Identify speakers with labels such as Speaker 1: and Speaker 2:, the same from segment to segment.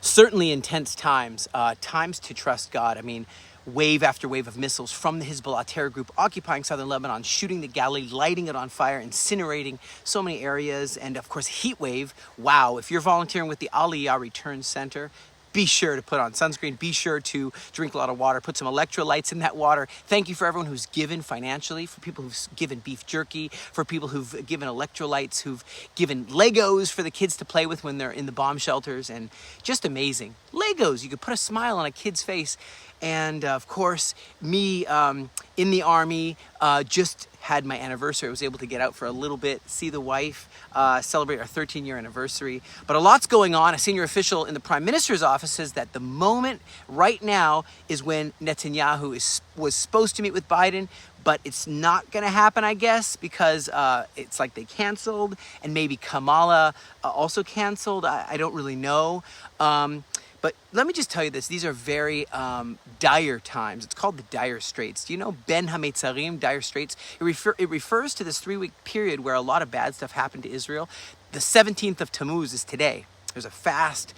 Speaker 1: Certainly intense times, times to trust God. I mean, wave after wave of missiles from the Hezbollah terror group occupying southern Lebanon, shooting the Galilee, lighting it on fire, incinerating so many areas, and of course, heat wave. Wow, if you're volunteering with the Aliyah Return Center, be sure to put on sunscreen, be sure to drink a lot of water, put some electrolytes in that water. Thank you for everyone who's given financially, for people who've given beef jerky, for people who've given electrolytes, who've given Legos for the kids to play with when they're in the bomb shelters, and just amazing. Legos, you could put a smile on a kid's face. And of course, me in the Army, just had my anniversary. I was able to get out for a little bit, see the wife, celebrate our 13-year anniversary. But a lot's going on. A senior official in the Prime Minister's office says that the moment right now is when Netanyahu was supposed to meet with Biden, but it's not going to happen, I guess, because it's like they canceled, and maybe Kamala also canceled. I don't really know. But let me just tell you this, these are very dire times. It's called the dire straits. Do you know Ben HaMetzarim, dire straits? It refers to this 3-week period where a lot of bad stuff happened to Israel. The 17th of Tammuz is today. There's a fast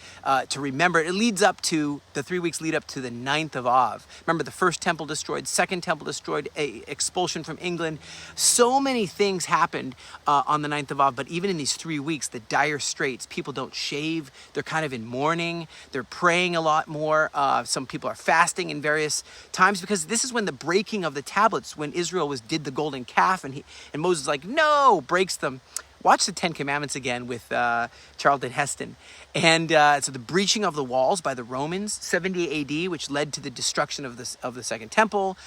Speaker 1: to remember. It leads up to, the 3 weeks lead up to the 9th of Av. Remember, the first temple destroyed, second temple destroyed, expulsion from England. So many things happened on the 9th of Av, but even in these 3 weeks, the dire straits, people don't shave. They're kind of in mourning. They're praying a lot more. Some people are fasting in various times, because this is when the breaking of the tablets, when Israel did the golden calf, and Moses is like, no, breaks them. Watch the 10 Commandments again with Charlton Heston. And so the breaching of the walls by the Romans, 70 AD, which led to the destruction of the Second Temple.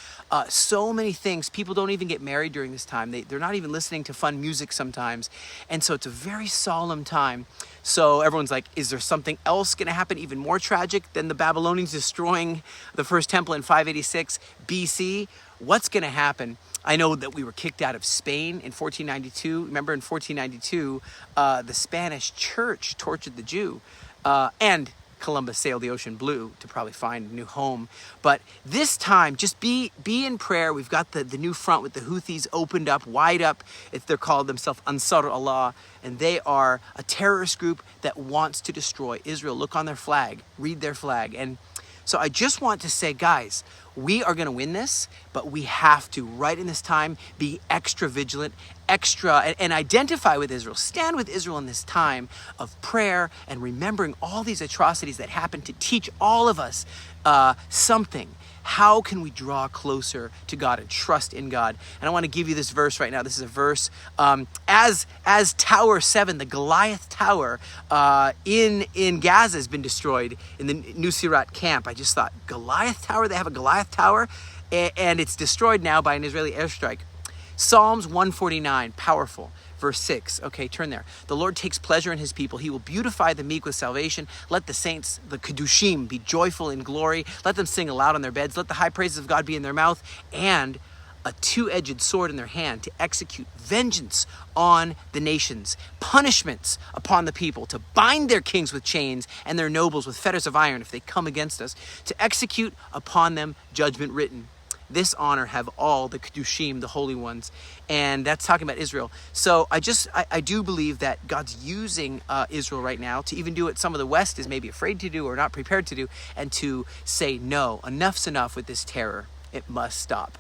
Speaker 1: So many things. People don't even get married during this time. They're not even listening to fun music sometimes. And so it's a very solemn time. So everyone's like, is there something else going to happen even more tragic than the Babylonians destroying the first temple in 586 BC? What's going to happen? I know that we were kicked out of Spain in 1492. Remember, in 1492, the Spanish church tortured the Jew, and Columbus sailed the ocean blue to probably find a new home. But this time, just be in prayer. We've got the new front with the Houthis opened up, wide up. They're called themselves Ansar Allah, and they are a terrorist group that wants to destroy Israel. Look on their flag, read their flag. And so I just want to say, guys, we are going to win this, but we have to, right in this time, be extra vigilant, and identify with Israel. Stand with Israel in this time of prayer and remembering all these atrocities that happened, to teach all of us something. How can we draw closer to God and trust in God? And I want to give you this verse right now. This is a verse as Tower 7, the Goliath Tower in Gaza has been destroyed in the Nuseirat camp. I just thought, Goliath Tower? They have a Goliath Tower? And it's destroyed now by an Israeli airstrike. Psalms 149, powerful. Verse 6, okay, turn there. The Lord takes pleasure in his people. He will beautify the meek with salvation. Let the saints, the Kedushim, be joyful in glory. Let them sing aloud on their beds. Let the high praises of God be in their mouth, and a two-edged sword in their hand, to execute vengeance on the nations, punishments upon the people, to bind their kings with chains and their nobles with fetters of iron if they come against us, to execute upon them judgment written. This honor have all the Kedushim, the holy ones. And that's talking about Israel. So I do believe that God's using Israel right now to even do what some of the West is maybe afraid to do or not prepared to do, and to say, no, enough's enough with this terror. It must stop.